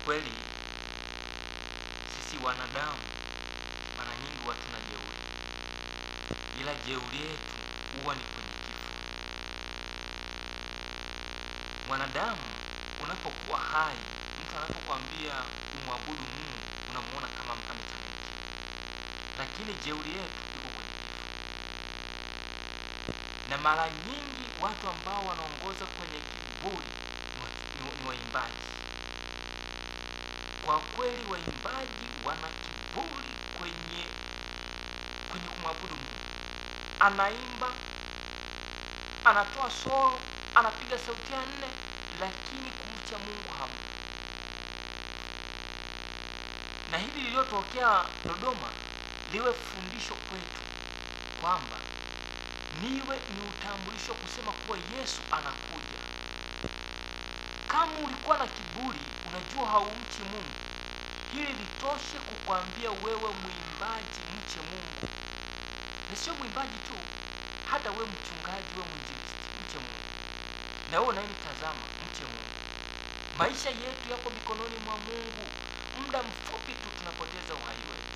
kweli sisi wanadamu mara nyingi huwa tuna jeuri, ila jeuri yetu huwa ni kwenye kifo. Mwanadamu unapokuwa hai, mtu anapokuambia umwabudu Mungu, unamuona kama mtu ametameti, lakini jeuri yetu iko kwenye kifo. Na mara nyingi watu ambao wanaongoza kwenye kiburi ni waimbaji. Kwa kweli waimbaji wana kiburi kwenye kumwabudu Mungu. Anaimba, anatoa solo, anapiga sauti ya nne, lakini kumcha Mungu hamna. Na hili lililotokea Dodoma liwe fundisho kwetu kwamba ni utambulisho kusema kuwa Yesu anakuja. Kama ulikuwa na kiburi, unajua haumchi Mungu, hili litoshe kukwambia wewe mwimbaji mche Mungu. Na sio mwimbaji tu, hata wewe mchungaji, wewe mwinjilisti, mche Mungu. Na wewe unayemtazama, mche Mungu. Maisha yetu yako mikononi mwa Mungu. Muda mfupi tu tunapoteza uhai wetu.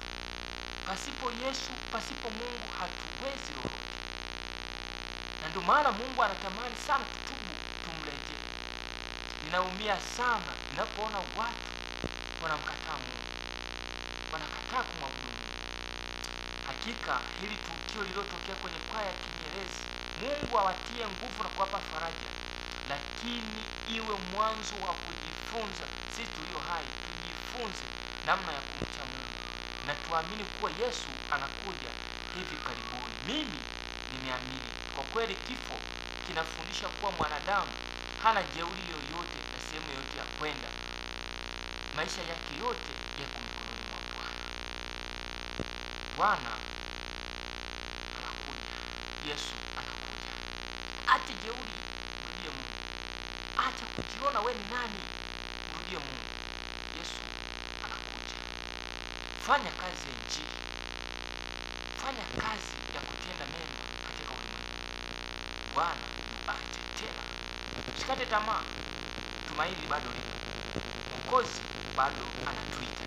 Pasipo Yesu, pasipo Mungu hatuwezi lolote. Na ndio maana Mungu anatamani sana tutubu, tumrejee. Ninaumia sana ninapoona watu wanamkataa Mungu, wanakataa kumwabudu Mungu. Hakika hili tukio lililotokea kwenye kwaya ya Kinyerezi, Mungu awatie nguvu na kuwapa faraja, lakini iwe mwanzo wa kujifunza. Sisi tulio hai tujifunze namna ya kumcha Mungu, na tuamini kuwa Yesu anakuja hivi karibuni. Mimi nimeamini kwa kweli. Kifo kinafundisha kuwa mwanadamu hana jeuri yoyote na sehemu yoyote ya kwenda. Maisha yake yote yako mikononi mwa Bwana. Bwana anakuja, Yesu anakuja. Acha jeuri, mrudie Mungu. Acha kujiona we ni nani, mrudie Mungu. Yesu anakuja. Fanya kazi ya Injili, fanya kazi ya kutenda mema katika ulimwengu. Bwana yuaje tena. Usikate tamaa, tumaini bado lipo. Mwokozi bado anatuita.